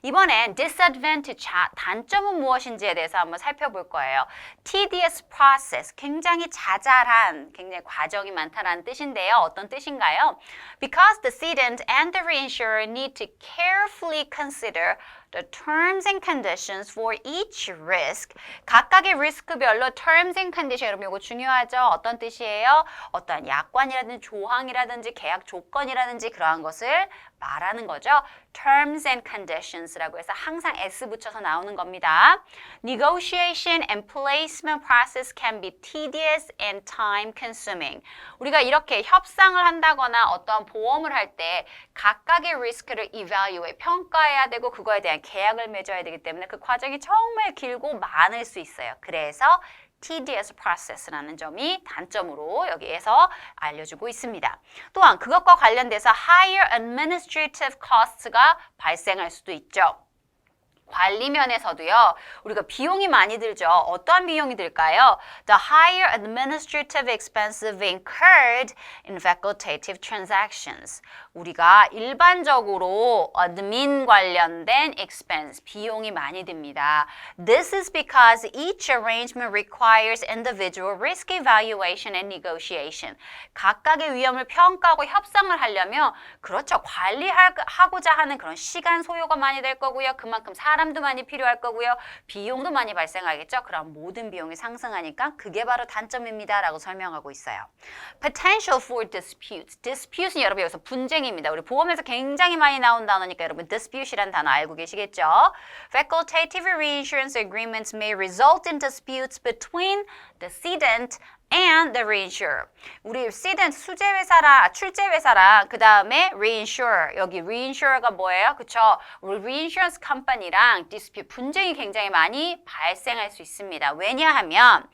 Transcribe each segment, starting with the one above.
이번엔 disadvantage, 단점은 무엇인지에 대해서 한번 살펴볼 거예요. tedious process, 굉장히 자잘한, 굉장히 과정이 많다는 뜻인데요. 어떤 뜻인가요? Because the cedent and the reinsurer need to carefully consider the terms and conditions for each risk. 각각의 리스크별로 terms and condition, 여러분 이거 중요하죠? 어떤 뜻이에요? 어떤 약관이라든지 조항이라든지 계약 조건이라든지 그러한 것을 말하는 거죠. terms and conditions라고 해서 항상 S 붙여서 나오는 겁니다. Negotiation and placement process can be tedious and time consuming. 우리가 이렇게 협상을 한다거나 어떤 보험을 할 때 각각의 리스크를 evaluate, 평가해야 되고 그거에 대한 계약을 맺어야 되기 때문에 그 과정이 정말 길고 많을 수 있어요. 그래서 tedious process라는 점이 단점으로 여기에서 알려주고 있습니다. 또한 그것과 관련돼서 higher administrative costs가 발생할 수도 있죠. 관리 면에서도요, 우리가 비용이 많이 들죠. 어떠한 비용이 들까요? The higher administrative expenses incurred in facultative transactions. 우리가 일반적으로 admin 관련된 expense, 비용이 많이 듭니다. This is because each arrangement requires individual risk evaluation and negotiation. 각각의 위험을 평가하고 협상을 하려면 그렇죠. 관리하고자 하는 그런 시간 소요가 많이 될 거고요. 그만큼 사람도 많이 필요할 거고요. 비용도 많이 발생하겠죠. 그럼 모든 비용이 상승하니까 그게 바로 단점입니다. 라고 설명하고 있어요. Potential for disputes. Dispute는 여러분 여기서 분쟁입니다. 우리 보험에서 굉장히 많이 나온 단어니까 여러분 dispute이라는 단어 알고 계시겠죠? Facultative reinsurance agreements may result in disputes between the cedent and the reinsurer. 우리 cedent 수제회사랑 출제회사랑 그 다음에 reinsurer. 여기 reinsurer가 뭐예요? 그쵸? 우리 reinsurance company랑 dispute 분쟁이 굉장히 많이 발생할 수 있습니다. 왜냐하면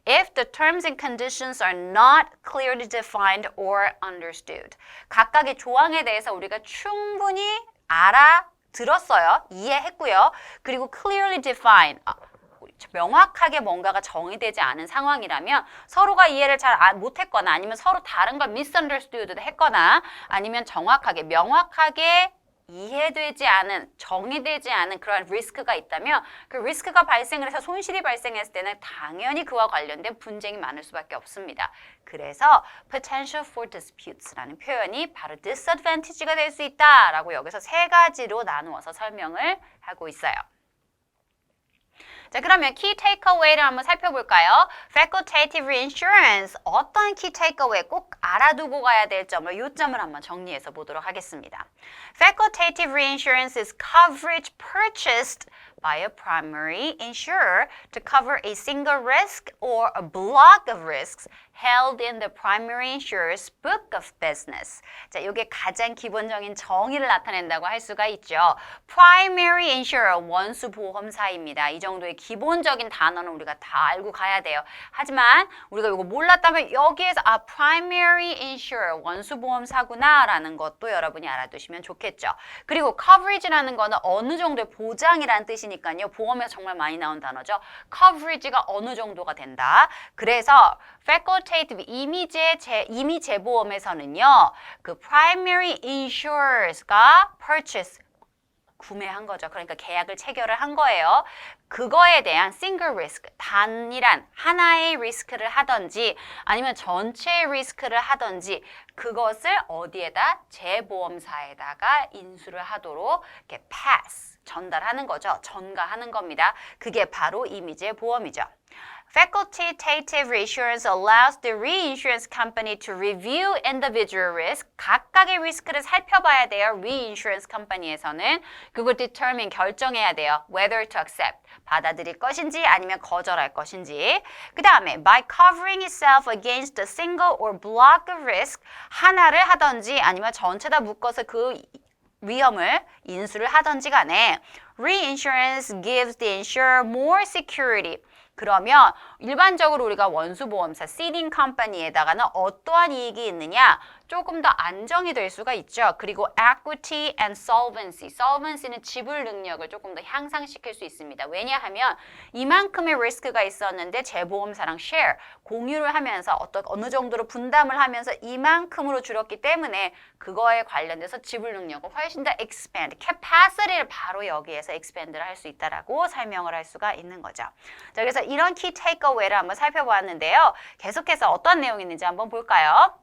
if the terms and conditions are not clearly defined or understood. 각각의 조항에 대해서 우리가 충분히 알아들었어요. 이해했고요. 그리고 clearly defined. 명확하게 뭔가가 정의되지 않은 상황이라면 서로가 이해를 잘 못했거나 아니면 서로 다른 걸 misunderstood 했거나 아니면 정확하게 명확하게 이해되지 않은, 정의되지 않은 그런 리스크가 있다면 그 리스크가 발생을 해서 손실이 발생했을 때는 당연히 그와 관련된 분쟁이 많을 수밖에 없습니다. 그래서 potential for disputes라는 표현이 바로 disadvantage가 될 수 있다라고 여기서 세 가지로 나누어서 설명을 하고 있어요. 자, 그러면 key takeaway를 한번 살펴볼까요? Facultative reinsurance, 어떤 key takeaway 꼭 알아두고 가야 될 점을 이 점을 한번 정리해서 보도록 하겠습니다. Facultative reinsurance is coverage purchased by a primary insurer to cover a single risk or a block of risks held in the primary insurer's book of business. 자, 이게 가장 기본적인 정의를 나타낸다고 할 수가 있죠. Primary insurer, 원수 보험사입니다. 이 정도의 기본적인 단어는 우리가 다 알고 가야 돼요. 하지만 우리가 이거 몰랐다면 여기에서 primary insurer, 원수 보험사구나 라는 것도 여러분이 알아두시면 좋겠죠. 그리고 coverage라는 거는 어느 정도의 보장이라는 뜻이니까요. 보험에서 정말 많이 나온 단어죠. coverage가 어느 정도가 된다. 그래서 facultative 이미 재보험에서는요. 그 primary insurers가 purchase 구매한 거죠. 그러니까 계약을 체결을 한 거예요. 그거에 대한 single risk, 단일한 하나의 리스크를 하든지 아니면 전체의 리스크를 하든지 그것을 어디에다? 재보험사에다가 인수를 하도록 이렇게 pass, 전달하는 거죠. 전가하는 겁니다. 그게 바로 이미지의 보험이죠. Facultative reinsurance allows the reinsurance company to review individual risk. 각각의 리스크를 살펴봐야 돼요. reinsurance company에서는 그걸 determine, 결정해야 돼요. whether to accept, 받아들일 것인지 아니면 거절할 것인지. 그 다음에 by covering itself against a single or block of risk, 하나를 하든지 아니면 전체 다 묶어서 그 위험을 인수를 하든지 간에 reinsurance gives the insurer more security. 그러면 일반적으로 우리가 원수보험사, ceding company에다가는 어떠한 이익이 있느냐? 조금 더 안정이 될 수가 있죠. 그리고 equity and solvency. solvency는 지불 능력을 조금 더 향상시킬 수 있습니다. 왜냐하면 이만큼의 리스크가 있었는데 재보험사랑 share, 공유를 하면서 어느 정도로 분담을 하면서 이만큼으로 줄였기 때문에 그거에 관련돼서 지불 능력을 훨씬 더 expand, capacity를 바로 여기에서 expand를 할 수 있다라고 설명을 할 수가 있는 거죠. 자, 그래서 이런 key takeaway를 한번 살펴보았는데요. 계속해서 어떤 내용이 있는지 한번 볼까요?